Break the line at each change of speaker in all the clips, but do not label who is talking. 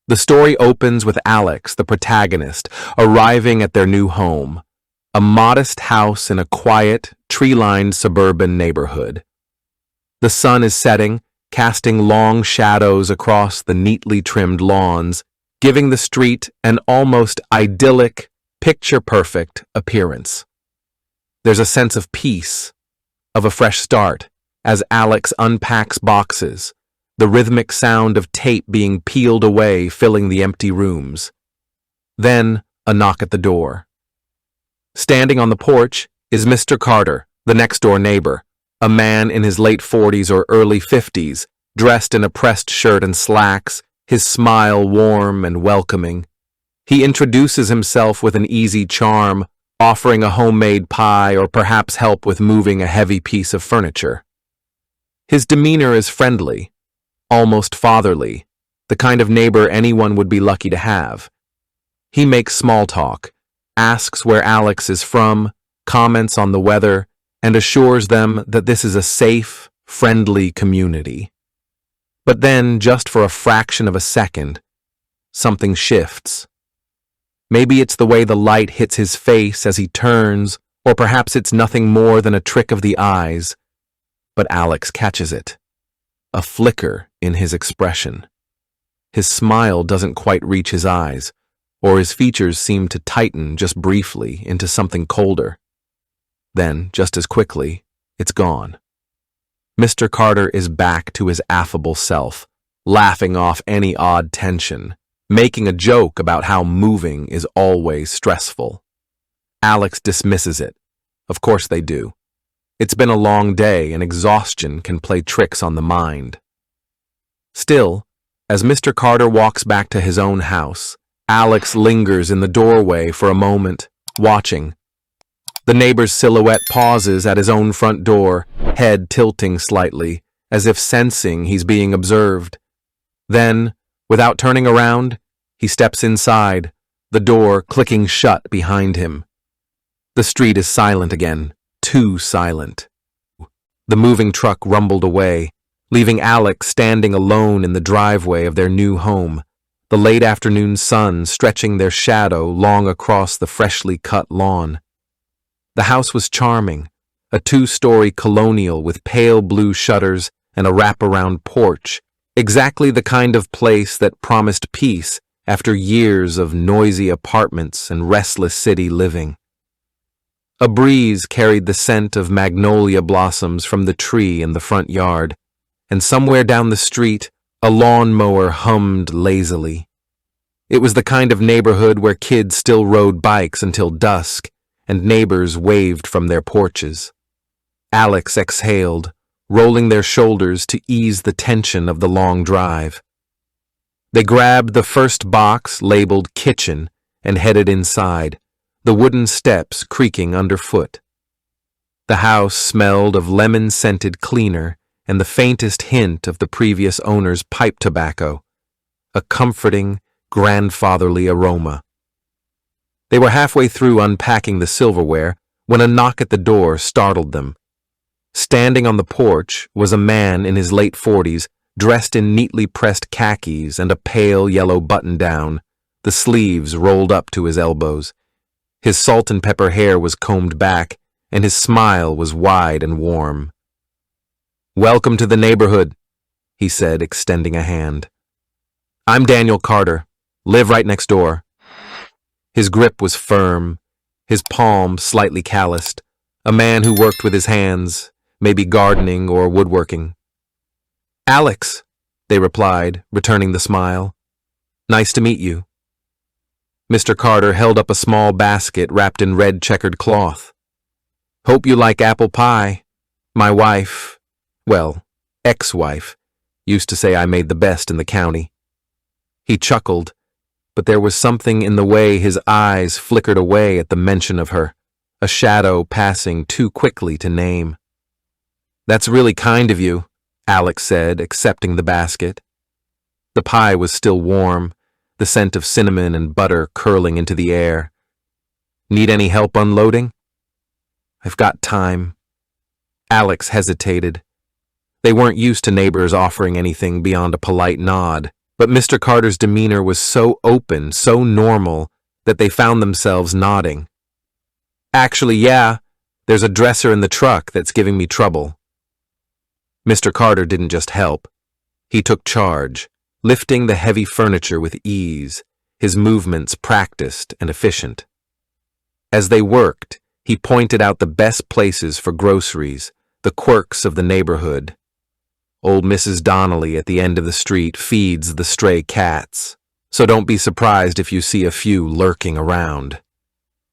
The story opens with Alex, the protagonist, arriving at their new home, a modest house in a quiet, tree-lined suburban neighborhood. The sun is setting, casting long shadows across the neatly trimmed lawns, giving the street an almost idyllic, picture-perfect appearance. There's a sense of peace, of a fresh start, as Alex unpacks boxes, the rhythmic sound of tape being peeled away filling the empty rooms. Then, a knock at the door. Standing on the porch is Mr. Carter, the next-door neighbor, a man in his late 40s or early 50s, dressed in a pressed shirt and slacks, his smile warm and welcoming. He introduces himself with an easy charm, offering a homemade pie or perhaps help with moving a heavy piece of furniture. His demeanor is friendly, almost fatherly, the kind of neighbor anyone would be lucky to have. He makes small talk, asks where Alex is from, comments on the weather, and assures them that this is a safe, friendly community. But then, just for a fraction of a second, something shifts. Maybe it's the way the light hits his face as he turns, or perhaps it's nothing more than a trick of the eyes. But Alex catches it. A flicker in his expression. His smile doesn't quite reach his eyes, or his features seem to tighten just briefly into something colder. Then, just as quickly, it's gone. Mr. Carter is back to his affable self, laughing off any odd tension, making a joke about how moving is always stressful. Alex dismisses it. Of course they do. It's been a long day and exhaustion can play tricks on the mind. Still, as Mr. Carter walks back to his own house, Alex lingers in the doorway for a moment, watching. The neighbor's silhouette pauses at his own front door, head tilting slightly, as if sensing he's being observed. Then, without turning around, he steps inside, the door clicking shut behind him. The street is silent again, too silent. The moving truck rumbled away, leaving Alex standing alone in the driveway of their new home, the late afternoon sun stretching their shadow long across the freshly cut lawn. The house was charming, a two-story colonial with pale blue shutters and a wraparound porch, exactly the kind of place that promised peace after years of noisy apartments and restless city living. A breeze carried the scent of magnolia blossoms from the tree in the front yard, and somewhere down the street, a lawnmower hummed lazily. It was the kind of neighborhood where kids still rode bikes until dusk, and neighbors waved from their porches. Alex exhaled, rolling their shoulders to ease the tension of the long drive. They grabbed the first box labeled kitchen and headed inside, the wooden steps creaking underfoot. The house smelled of lemon-scented cleaner and the faintest hint of the previous owner's pipe tobacco, a comforting, grandfatherly aroma. They were halfway through unpacking the silverware when a knock at the door startled them. Standing on the porch was a man in his late 40s, dressed in neatly pressed khakis and a pale yellow button-down, the sleeves rolled up to his elbows. His salt and pepper hair was combed back, and his smile was wide and warm. "Welcome to the neighborhood," he said, extending a hand. "I'm Daniel Carter. Live right next door." His grip was firm, his palm slightly calloused, a man who worked with his hands, maybe gardening or woodworking. "Alex," they replied, returning the smile. "Nice to meet you." Mr. Carter held up a small basket wrapped in red checkered cloth. "Hope you like apple pie. My wife, well, ex-wife, used to say I made the best in the county." He chuckled, but there was something in the way his eyes flickered away at the mention of her, a shadow passing too quickly to name. "That's really kind of you," Alex said, accepting the basket. The pie was still warm, the scent of cinnamon and butter curling into the air. "Need any help unloading?" "I've got time." Alex hesitated. They weren't used to neighbors offering anything beyond a polite nod, But Mr. Carter's demeanor was so open, so normal, that they found themselves nodding. Actually, yeah, there's a dresser in the truck that's giving me trouble. Mr. Carter didn't just help. He took charge, lifting the heavy furniture with ease, his movements practiced and efficient. As they worked, he pointed out the best places for groceries, the quirks of the neighborhood. Old Mrs. Donnelly at the end of the street feeds the stray cats, so don't be surprised if you see a few lurking around.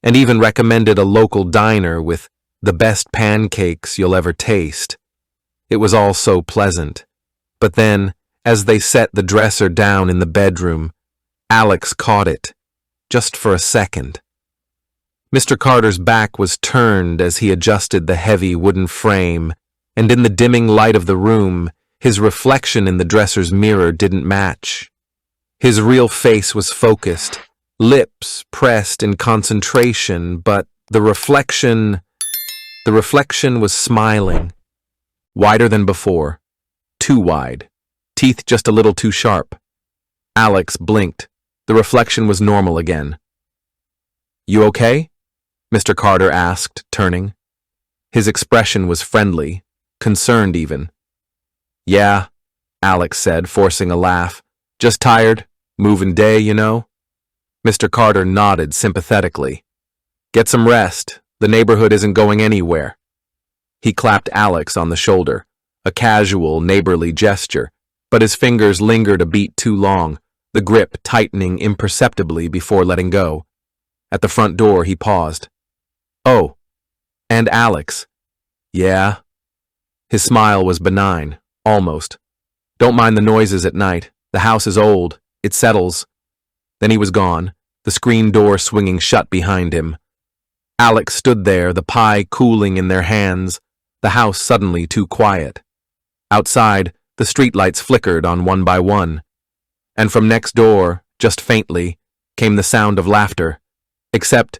And even recommended a local diner with the best pancakes you'll ever taste. It was all so pleasant. But then, as they set the dresser down in the bedroom, Alex caught it, just for a second. Mr. Carter's back was turned as he adjusted the heavy wooden frame, and in the dimming light of the room, his reflection in the dresser's mirror didn't match. His real face was focused, lips pressed in concentration, but the reflection was smiling. Wider than before. Too wide. Teeth just a little too sharp. Alex blinked. The reflection was normal again. "You okay?" Mr. Carter asked, turning. His expression was friendly, concerned even. "Yeah," Alex said, forcing a laugh. "Just tired. Moving day, you know." Mr. Carter nodded sympathetically. "Get some rest. The neighborhood isn't going anywhere." He clapped Alex on the shoulder, a casual, neighborly gesture, but his fingers lingered a beat too long, the grip tightening imperceptibly before letting go. At the front door, he paused. "Oh, and Alex." "Yeah." His smile was benign, almost. "Don't mind the noises at night. The house is old. It settles." Then he was gone, the screen door swinging shut behind him. Alex stood there, the pie cooling in their hands, the house suddenly too quiet. Outside, the streetlights flickered on one by one. And from next door, just faintly, came the sound of laughter. Except,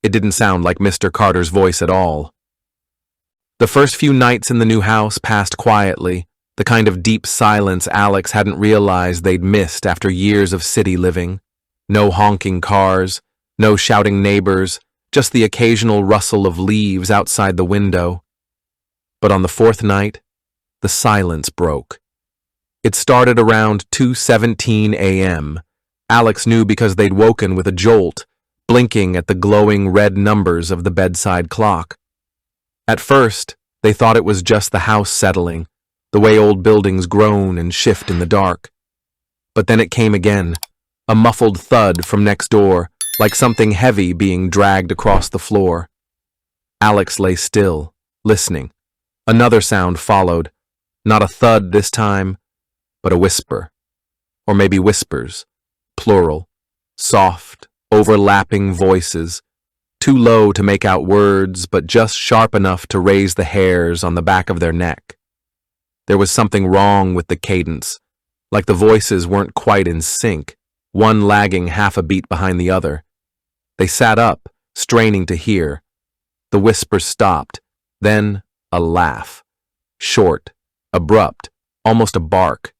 it didn't sound like Mr. Carter's voice at all. The first few nights in the new house passed quietly, the kind of deep silence Alex hadn't realized they'd missed after years of city living. No honking cars, no shouting neighbors, just the occasional rustle of leaves outside the window. But on the fourth night, the silence broke. It started around 2:17 a.m. Alex knew because they'd woken with a jolt, blinking at the glowing red numbers of the bedside clock. At first, they thought it was just the house settling, the way old buildings groan and shift in the dark. But then it came again, a muffled thud from next door, like something heavy being dragged across the floor. Alex lay still, listening. Another sound followed, not a thud this time, but a whisper. Or maybe whispers, plural, soft, overlapping voices, too low to make out words, but just sharp enough to raise the hairs on the back of their neck. There was something wrong with the cadence, like the voices weren't quite in sync, one lagging half a beat behind the other. They sat up, straining to hear. The whisper stopped, then a laugh. Short, abrupt, almost a bark.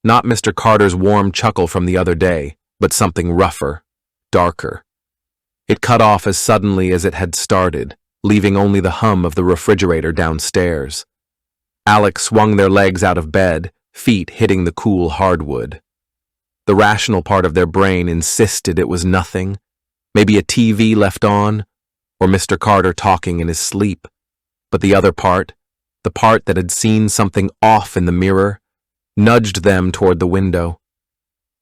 Not Mr. Carter's warm chuckle from the other day, but something rougher, darker. It cut off as suddenly as it had started, leaving only the hum of the refrigerator downstairs. Alex swung their legs out of bed, feet hitting the cool hardwood. The rational part of their brain insisted it was nothing, maybe a TV left on, or Mr. Carter talking in his sleep. But the other part, the part that had seen something off in the mirror, nudged them toward the window.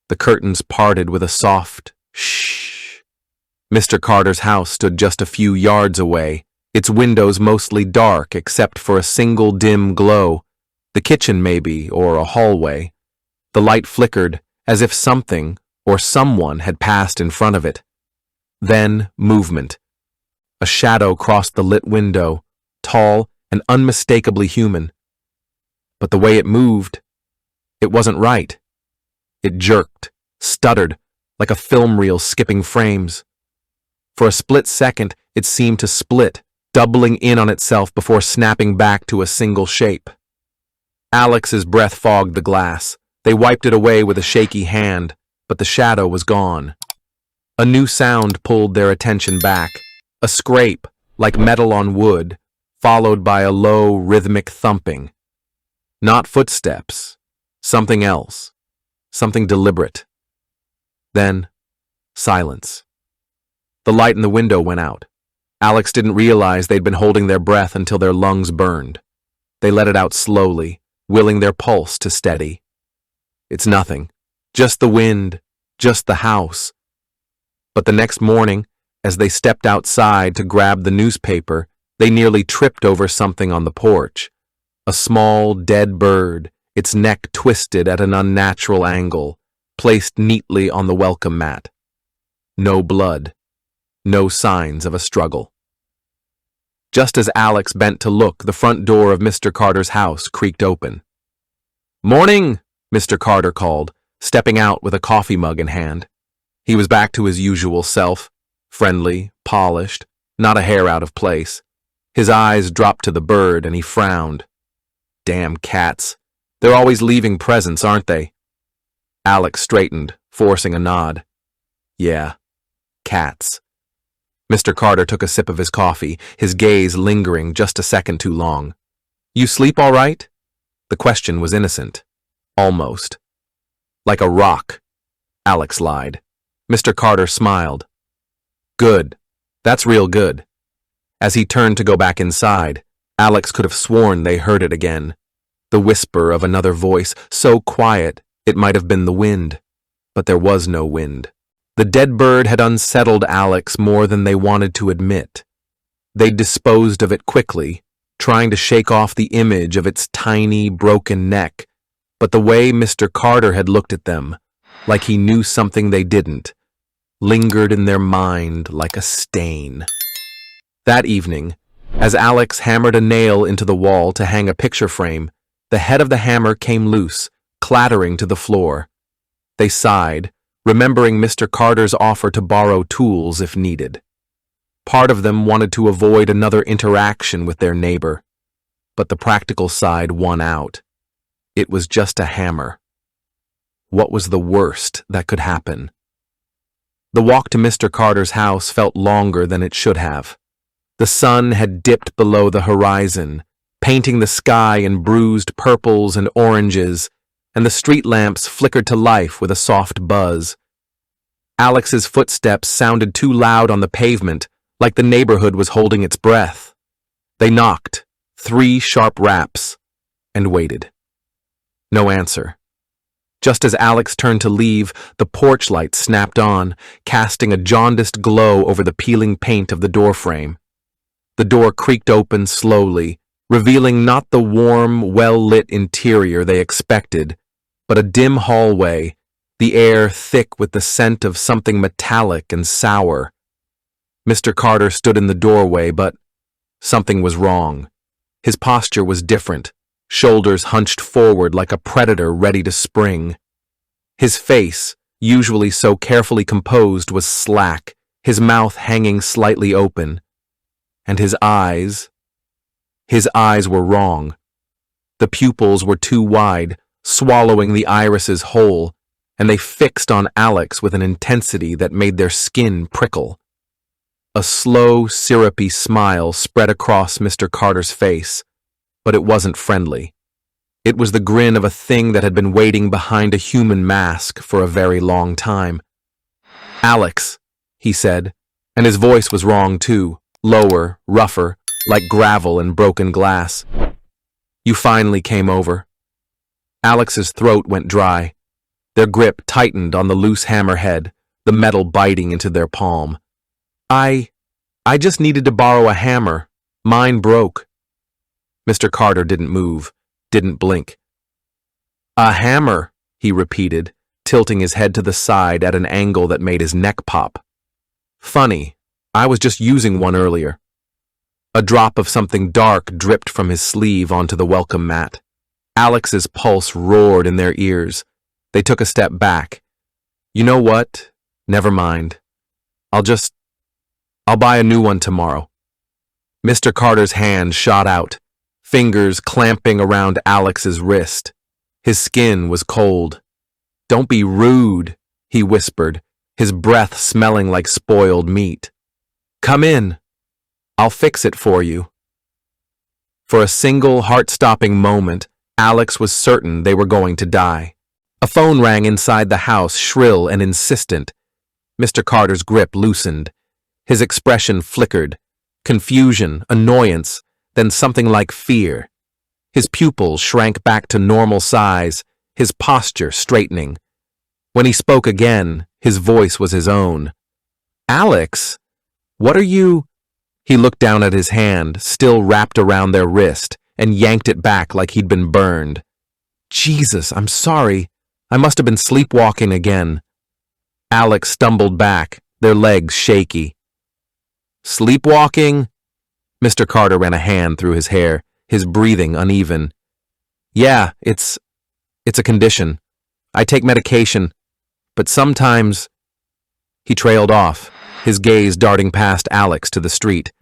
The curtains parted with a soft shh. Mr. Carter's house stood just a few yards away, its windows mostly dark except for a single dim glow, the kitchen maybe, or a hallway. The light flickered as if something or someone had passed in front of it. Then movement. A shadow crossed the lit window, tall and unmistakably human. But the way it moved, it wasn't right. It jerked, stuttered, like a film reel skipping frames. For a split second, it seemed to split, doubling in on itself before snapping back to a single shape. Alex's breath fogged the glass, They wiped it away with a shaky hand, but the shadow was gone. A new sound pulled their attention back, a scrape, like metal on wood, followed by a low, rhythmic thumping. Not footsteps, something else, something deliberate. Then, silence. The light in the window went out. Alex didn't realize they'd been holding their breath until their lungs burned. They let it out slowly, willing their pulse to steady. It's nothing. Just the wind, just the house. But the next morning, as they stepped outside to grab the newspaper, they nearly tripped over something on the porch. A small, dead bird, its neck twisted at an unnatural angle, placed neatly on the welcome mat. No blood. No signs of a struggle. Just as Alex bent to look, the front door of Mr. Carter's house creaked open. "Morning," Mr. Carter called, stepping out with a coffee mug in hand. He was back to his usual self, friendly, polished, not a hair out of place. His eyes dropped to the bird and he frowned. Damn cats. They're always leaving presents, aren't they? Alex straightened, forcing a nod. Yeah, cats. Mr. Carter took a sip of his coffee, his gaze lingering just a second too long. "You sleep all right?" The question was innocent. Almost. "Like a rock," Alex lied. Mr. Carter smiled. "Good. That's real good." As he turned to go back inside, Alex could have sworn they heard it again. The whisper of another voice, so quiet it might have been the wind. But there was no wind. The dead bird had unsettled Alex more than they wanted to admit. They disposed of it quickly, trying to shake off the image of its tiny, broken neck, but the way Mr. Carter had looked at them, like he knew something they didn't, lingered in their mind like a stain. That evening, as Alex hammered a nail into the wall to hang a picture frame, the head of the hammer came loose, clattering to the floor. They sighed, remembering Mr. Carter's offer to borrow tools if needed. Part of them wanted to avoid another interaction with their neighbor, but the practical side won out. It was just a hammer. What was the worst that could happen? The walk to Mr. Carter's house felt longer than it should have. The sun had dipped below the horizon, painting the sky in bruised purples and oranges, and the street lamps flickered to life with a soft buzz. Alex's footsteps sounded too loud on the pavement, like the neighborhood was holding its breath. They knocked, 3 sharp raps, and waited. No answer. Just as Alex turned to leave, the porch light snapped on, casting a jaundiced glow over the peeling paint of the doorframe. The door creaked open slowly, revealing not the warm, well-lit interior they expected, but a dim hallway, the air thick with the scent of something metallic and sour. Mr. Carter stood in the doorway, but something was wrong. His posture was different, shoulders hunched forward like a predator ready to spring. His face, usually so carefully composed, was slack, his mouth hanging slightly open. And his eyes were wrong. The pupils were too wide, swallowing the irises whole, and they fixed on Alex with an intensity that made their skin prickle. A slow, syrupy smile spread across Mr. Carter's face, but it wasn't friendly. It was the grin of a thing that had been waiting behind a human mask for a very long time. "Alex," he said, and his voice was wrong too, lower, rougher, like gravel and broken glass. "You finally came over." Alex's throat went dry. Their grip tightened on the loose hammerhead, the metal biting into their palm. I just needed to borrow a hammer. Mine broke." Mr. Carter didn't move, didn't blink. "A hammer," he repeated, tilting his head to the side at an angle that made his neck pop. "Funny, I was just using one earlier." A drop of something dark dripped from his sleeve onto the welcome mat. Alex's pulse roared in their ears. They took a step back. "You know what? Never mind. I'll buy a new one tomorrow." Mr. Carter's hand shot out, fingers clamping around Alex's wrist. His skin was cold. "Don't be rude," he whispered, his breath smelling like spoiled meat. "Come in. I'll fix it for you." For a single heart-stopping moment, Alex was certain they were going to die. A phone rang inside the house, shrill and insistent. Mr. Carter's grip loosened. His expression flickered. Confusion, annoyance, then something like fear. His pupils shrank back to normal size, his posture straightening. When he spoke again, his voice was his own. "Alex, what are you—" He looked down at his hand, still wrapped around their wrist, and yanked it back like he'd been burned. "Jesus, I'm sorry. I must have been sleepwalking again." Alex stumbled back, their legs shaky. "Sleepwalking?" Mr. Carter ran a hand through his hair, his breathing uneven. "Yeah, it's a condition. I take medication, but sometimes—" He trailed off, his gaze darting past Alex to the street,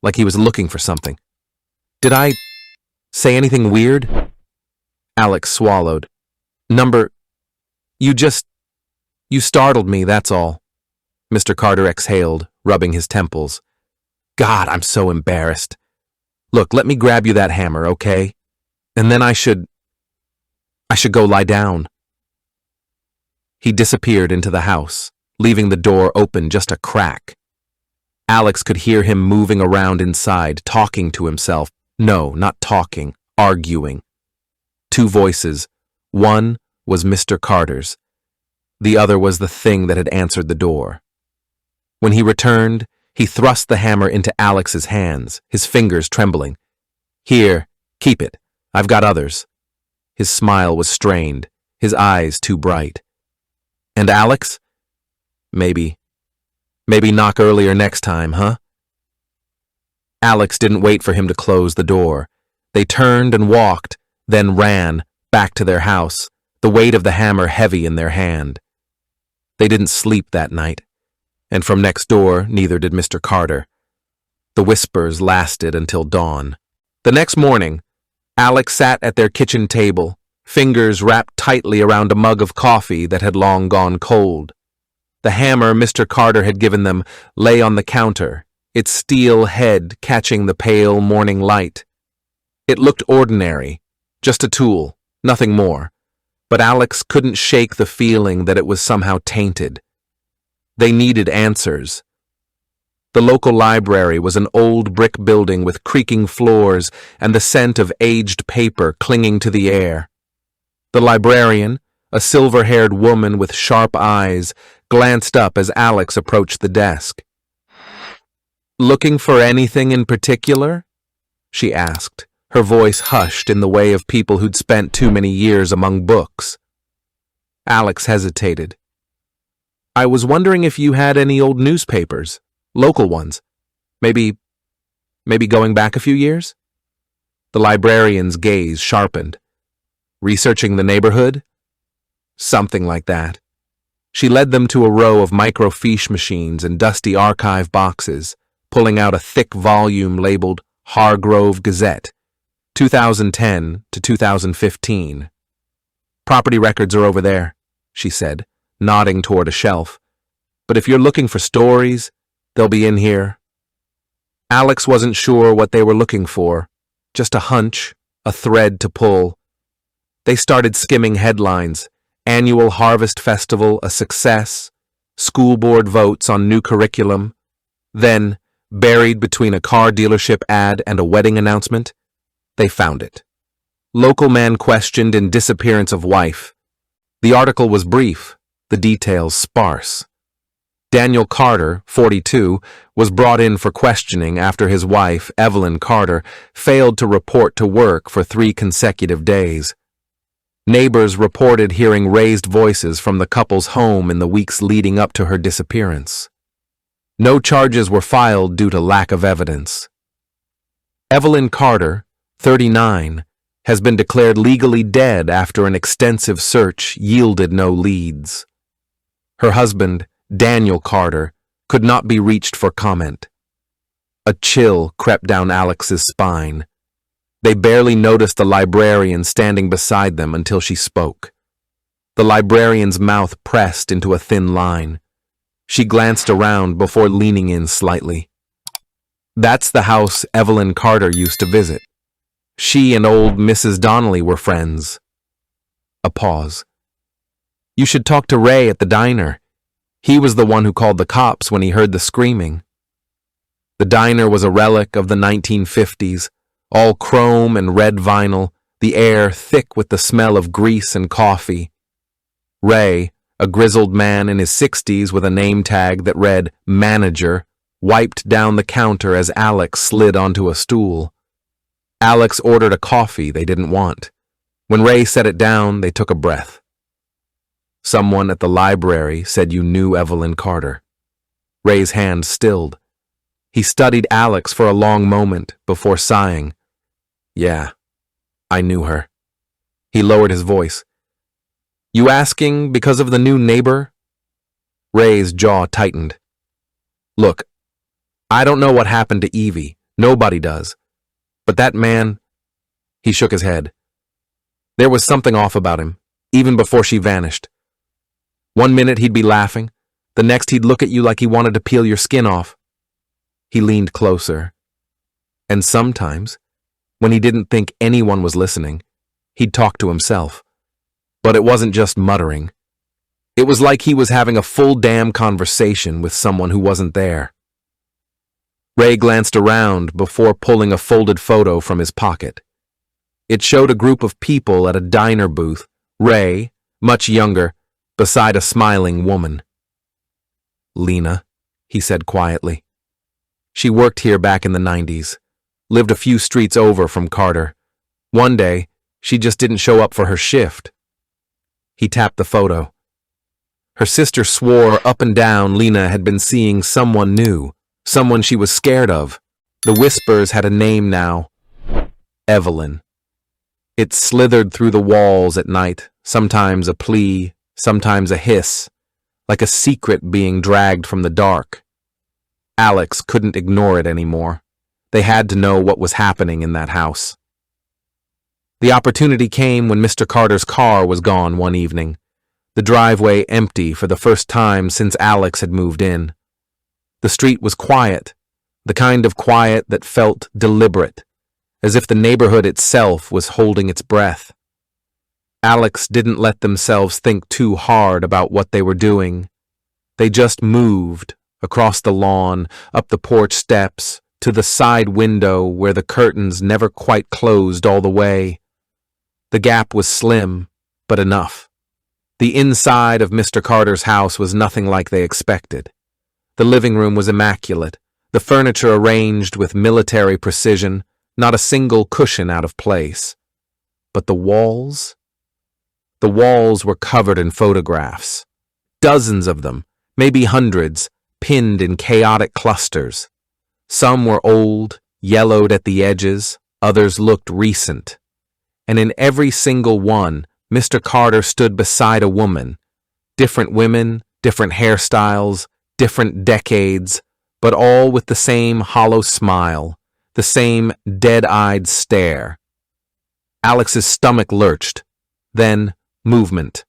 like he was looking for something. "Did I say anything weird?" Alex swallowed. You startled me, that's all." Mr. Carter exhaled, rubbing his temples. "God, I'm so embarrassed. Look, let me grab you that hammer, okay? And then I should go lie down." He disappeared into the house, leaving the door open just a crack. Alex could hear him moving around inside, talking to himself. No, not talking, arguing. Two voices. One was Mr. Carter's. The other was the thing that had answered the door. When he returned, he thrust the hammer into Alex's hands, his fingers trembling. "Here, keep it. I've got others." His smile was strained, his eyes too bright. "And Alex? Maybe knock earlier next time, huh?" Alex didn't wait for him to close the door. They turned and walked, then ran, back to their house, the weight of the hammer heavy in their hand. They didn't sleep that night, and from next door, neither did Mr. Carter. The whispers lasted until dawn. The next morning, Alex sat at their kitchen table, fingers wrapped tightly around a mug of coffee that had long gone cold. The hammer Mr. Carter had given them lay on the counter, its steel head catching the pale morning light. It looked ordinary, just a tool, nothing more, but Alex couldn't shake the feeling that it was somehow tainted. They needed answers. The local library was an old brick building with creaking floors and the scent of aged paper clinging to the air. The librarian, a silver-haired woman with sharp eyes, glanced up as Alex approached the desk. "Looking for anything in particular?" she asked, her voice hushed in the way of people who'd spent too many years among books. Alex hesitated. "I was wondering if you had any old newspapers, local ones. Maybe going back a few years?" The librarian's gaze sharpened. "Researching the neighborhood?" "Something like that." She led them to a row of microfiche machines and dusty archive boxes, pulling out a thick volume labeled Hargrove Gazette, 2010 to 2015. "Property records are over there," she said, nodding toward a shelf. "But if you're looking for stories, they'll be in here." Alex wasn't sure what they were looking for, just a hunch, a thread to pull. They started skimming headlines: Annual Harvest Festival a success, school board votes on new curriculum. Then, buried between a car dealership ad and a wedding announcement, they found it. Local man questioned in disappearance of wife. The article was brief, the details sparse. Daniel Carter, 42, was brought in for questioning after his wife, Evelyn Carter, failed to report to work for 3 consecutive days. Neighbors reported hearing raised voices from the couple's home in the weeks leading up to her disappearance. No charges were filed due to lack of evidence. Evelyn Carter, 39, has been declared legally dead after an extensive search yielded no leads. Her husband, Daniel Carter, could not be reached for comment. A chill crept down Alex's spine. They barely noticed the librarian standing beside them until she spoke. The librarian's mouth pressed into a thin line. She glanced around before leaning in slightly. That's the house Evelyn Carter used to visit. She and old Mrs. Donnelly were friends. A pause. You should talk to Ray at the diner. He was the one who called the cops when he heard the screaming. The diner was a relic of the 1950s, all chrome and red vinyl, the air thick with the smell of grease and coffee. Ray, a grizzled man in his 60s with a name tag that read manager, wiped down the counter as Alex slid onto a stool. Alex ordered a coffee they didn't want. When Ray set it down, they took a breath. Someone at the library said you knew Evelyn Carter. Ray's hand stilled. He studied Alex for a long moment before sighing. Yeah, I knew her. He lowered his voice. You asking because of the new neighbor? Ray's jaw tightened. Look, I don't know what happened to Evie. Nobody does. But that man, he shook his head. There was something off about him, even before she vanished. One minute he'd be laughing, the next he'd look at you like he wanted to peel your skin off. He leaned closer. And sometimes, when he didn't think anyone was listening, he'd talk to himself. But it wasn't just muttering. It was like he was having a full damn conversation with someone who wasn't there. Ray glanced around before pulling a folded photo from his pocket. It showed a group of people at a diner booth, Ray, much younger, beside a smiling woman. Lena, he said quietly. She worked here back in the 90s, lived a few streets over from Carter. One day, she just didn't show up for her shift. He tapped the photo. Her sister swore up and down Lena had been seeing someone new, someone she was scared of. The whispers had a name now. Evelyn. It slithered through the walls at night, sometimes a plea, sometimes a hiss, like a secret being dragged from the dark. Alex couldn't ignore it anymore. They had to know what was happening in that house. The opportunity came when Mr. Carter's car was gone one evening, the driveway empty for the first time since Alex had moved in. The street was quiet, the kind of quiet that felt deliberate, as if the neighborhood itself was holding its breath. Alex didn't let themselves think too hard about what they were doing. They just moved across the lawn, up the porch steps, to the side window where the curtains never quite closed all the way. The gap was slim, but enough. The inside of Mr. Carter's house was nothing like they expected. The living room was immaculate, the furniture arranged with military precision, not a single cushion out of place. But the walls? The walls were covered in photographs. Dozens of them, maybe hundreds, pinned in chaotic clusters. Some were old, yellowed at the edges, others looked recent. And in every single one, Mr. Carter stood beside a woman. Different women, different hairstyles, different decades, but all with the same hollow smile, the same dead-eyed stare. Alex's stomach lurched. Then, movement.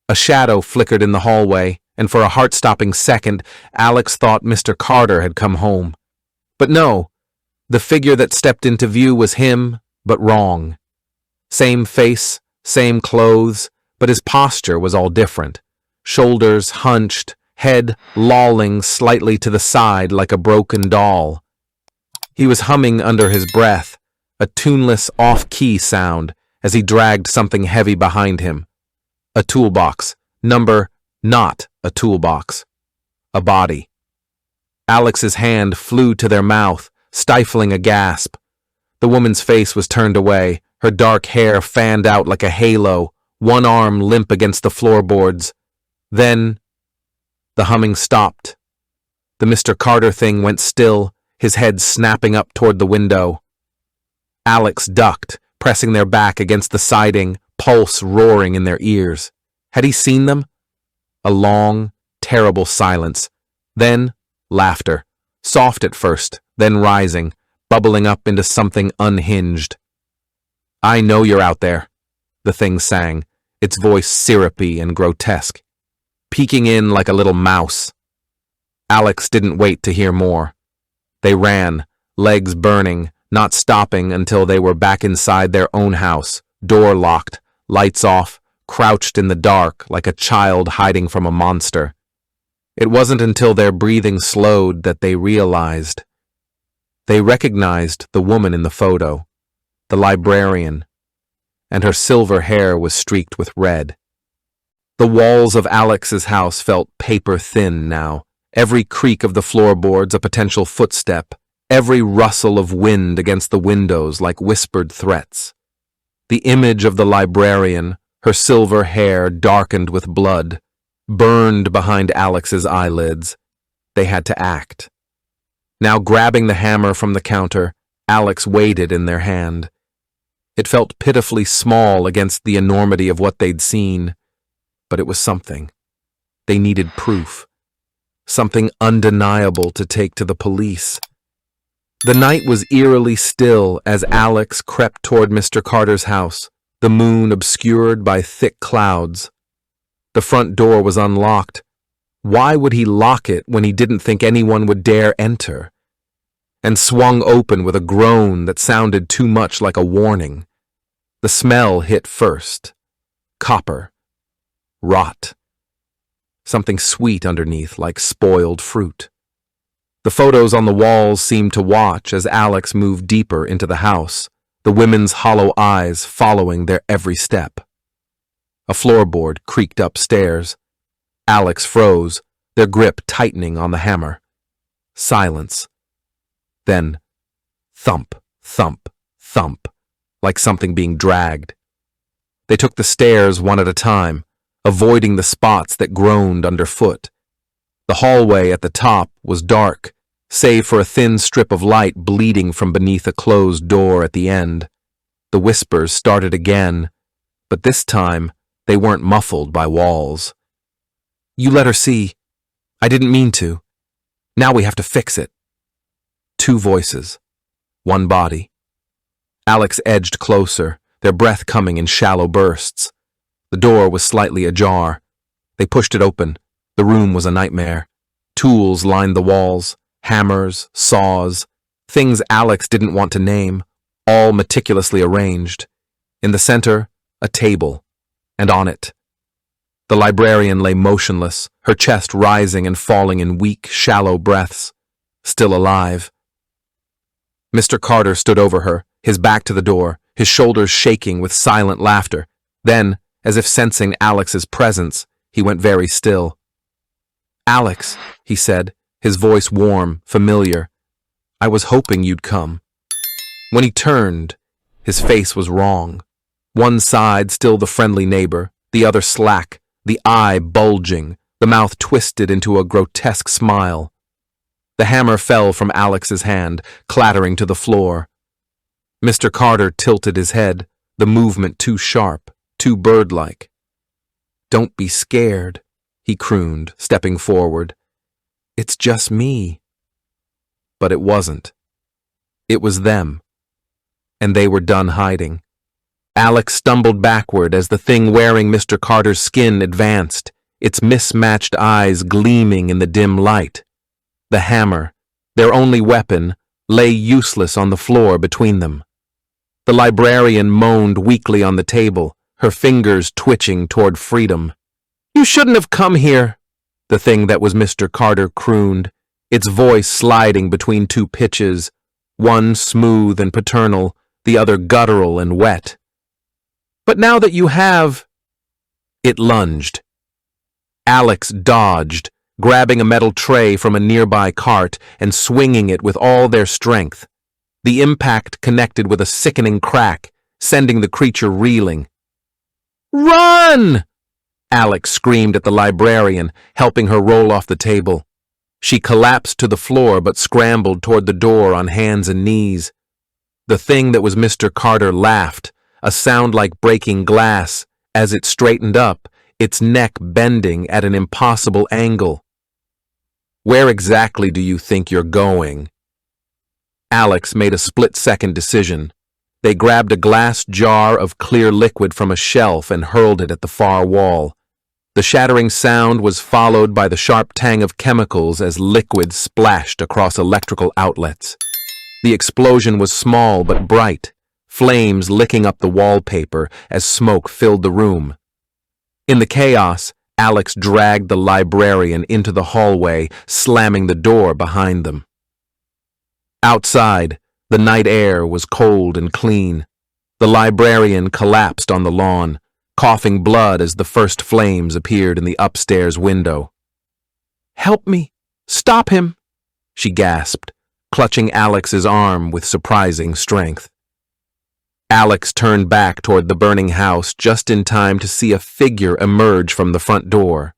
A shadow flickered in the hallway, and for a heart-stopping second, Alex thought Mr. Carter had come home. But no, the figure that stepped into view was him, but wrong. Same face, same clothes, but his posture was all different. Shoulders hunched, head lolling slightly to the side like a broken doll. He was humming under his breath, a tuneless off-key sound as he dragged something heavy behind him. A toolbox, number not a toolbox. A body. Alex's hand flew to their mouth, stifling a gasp. The woman's face was turned away, her dark hair fanned out like a halo, one arm limp against the floorboards. Then, the humming stopped. The Mr. Carter thing went still, his head snapping up toward the window. Alex ducked, pressing their back against the siding, pulse roaring in their ears. Had he seen them? A long, terrible silence. Then, laughter. Soft at first, then rising, bubbling up into something unhinged. "I know you're out there," the thing sang, its voice syrupy and grotesque, peeking in like a little mouse. Alex didn't wait to hear more. They ran, legs burning, not stopping until they were back inside their own house, door locked, lights off, crouched in the dark like a child hiding from a monster. It wasn't until their breathing slowed that they realized. They recognized the woman in the photo, the librarian, and her silver hair was streaked with red. The walls of Alex's house felt paper thin now, every creak of the floorboards a potential footstep, every rustle of wind against the windows like whispered threats. The image of the librarian, her silver hair darkened with blood, burned behind Alex's eyelids. They had to act. Now grabbing the hammer from the counter, Alex weighed it in their hand. It felt pitifully small against the enormity of what they'd seen, but it was something. They needed proof. Something undeniable to take to the police. The night was eerily still as Alex crept toward Mr. Carter's house, the moon obscured by thick clouds. The front door was unlocked. Why would he lock it when he didn't think anyone would dare enter? And swung open with a groan that sounded too much like a warning. The smell hit first. Copper. Rot. Something sweet underneath, like spoiled fruit. The photos on the walls seemed to watch as Alex moved deeper into the house, the women's hollow eyes following their every step. A floorboard creaked upstairs. Alex froze, their grip tightening on the hammer. Silence. Then, thump, thump, thump, like something being dragged. They took the stairs one at a time, avoiding the spots that groaned underfoot. The hallway at the top was dark, save for a thin strip of light bleeding from beneath a closed door at the end. The whispers started again, but this time they weren't muffled by walls. "You let her see. I didn't mean to. Now we have to fix it." Two voices. One body. Alex edged closer, their breath coming in shallow bursts. The door was slightly ajar. They pushed it open. The room was a nightmare. Tools lined the walls, hammers, saws, things Alex didn't want to name, all meticulously arranged. In the center, a table, and on it, the librarian lay motionless, her chest rising and falling in weak, shallow breaths, still alive. Mr. Carter stood over her, his back to the door, his shoulders shaking with silent laughter. Then, as if sensing Alex's presence, he went very still. "Alex," he said, his voice warm, familiar. "I was hoping you'd come." When he turned, his face was wrong. One side still the friendly neighbor, the other slack, the eye bulging, the mouth twisted into a grotesque smile. The hammer fell from Alex's hand, clattering to the floor. Mr. Carter tilted his head, the movement too sharp, too bird-like. "Don't be scared," he crooned, stepping forward. "It's just me." But it wasn't. It was them. And they were done hiding. Alex stumbled backward as the thing wearing Mr. Carter's skin advanced, its mismatched eyes gleaming in the dim light. The hammer, their only weapon, lay useless on the floor between them. The librarian moaned weakly on the table, her fingers twitching toward freedom. "You shouldn't have come here," the thing that was Mr. Carter crooned, its voice sliding between two pitches, one smooth and paternal, the other guttural and wet. "But now that you have—" It lunged. Alex dodged, grabbing a metal tray from a nearby cart and swinging it with all their strength. The impact connected with a sickening crack, sending the creature reeling. "Run!" Alex screamed at the librarian, helping her roll off the table. She collapsed to the floor but scrambled toward the door on hands and knees. The thing that was Mr. Carter laughed, a sound like breaking glass, as it straightened up, its neck bending at an impossible angle. "Where exactly do you think you're going?" Alex made a split-second decision. They grabbed a glass jar of clear liquid from a shelf and hurled it at the far wall. The shattering sound was followed by the sharp tang of chemicals as liquid splashed across electrical outlets. The explosion was small but bright, flames licking up the wallpaper as smoke filled the room. In the chaos, Alex dragged the librarian into the hallway, slamming the door behind them. Outside, the night air was cold and clean. The librarian collapsed on the lawn, coughing blood as the first flames appeared in the upstairs window. "Help me! Stop him!" she gasped, clutching Alex's arm with surprising strength. Alex turned back toward the burning house just in time to see a figure emerge from the front door.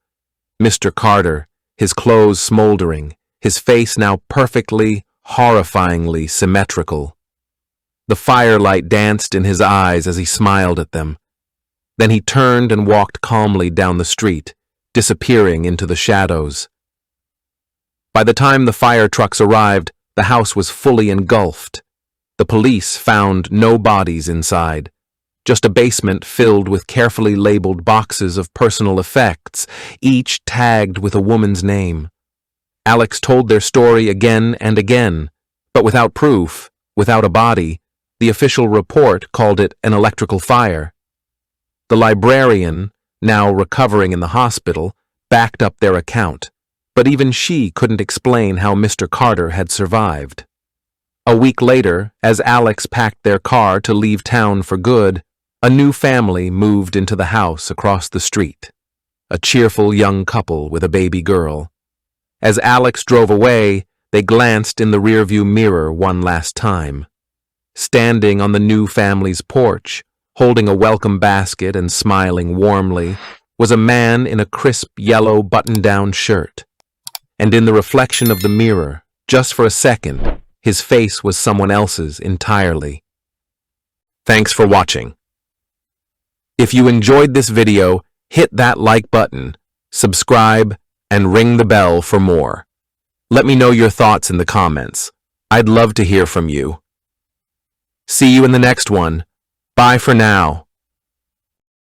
Mr. Carter, his clothes smoldering, his face now perfectly, horrifyingly symmetrical. The firelight danced in his eyes as he smiled at them. Then he turned and walked calmly down the street, disappearing into the shadows. By the time the fire trucks arrived, the house was fully engulfed. The police found no bodies inside, just a basement filled with carefully labeled boxes of personal effects, each tagged with a woman's name. Alex told their story again and again, but without proof, without a body. The official report called it an electrical fire. The librarian, now recovering in the hospital, backed up their account, but even she couldn't explain how Mr. Carter had survived. A week later, as Alex packed their car to leave town for good, a new family moved into the house across the street. A cheerful young couple with a baby girl. As Alex drove away, they glanced in the rearview mirror one last time. Standing on the new family's porch, holding a welcome basket and smiling warmly, was a man in a crisp yellow button-down shirt. And in the reflection of the mirror, just for a second, his face was someone else's entirely. Thanks for watching. If you enjoyed this video, hit that like button, subscribe, and ring the bell for more. Let me know your thoughts in the comments. I'd love to hear from you. See you in the next one. Bye for now.